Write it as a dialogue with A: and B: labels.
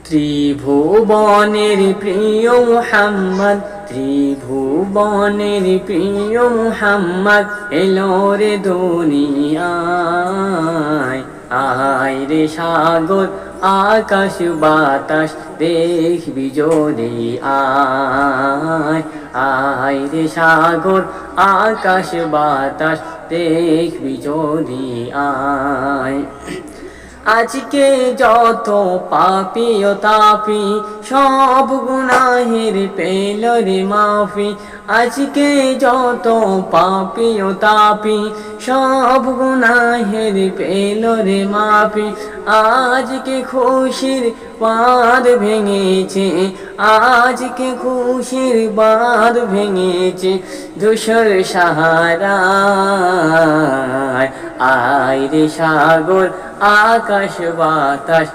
A: ত্রিভুবনের প্রিয় মুহাম্মদ, ত্রিভুবনের প্রিয় মুহাম্মদ এলো রে দুনিয়ায়। আয় রে সাগর আকাশ বাতাস দেখবি যদি আয়। আয় রে সাগর আকাশ বাতাস দেখবি যদি আয়। আজকে যত পাপী ও তাপী সব গুনাহের পেল রে মাফি। আজকে যত পাপী ও তাপী সব গুনাহের পেল রে মাফি। আজকে খুশির বাঁধ ভেঙেছে, আজকে খুশির বাঁধ ভেঙেছে ধূসর সাহারায়। আয় রে সাগর আকাশ বাতাস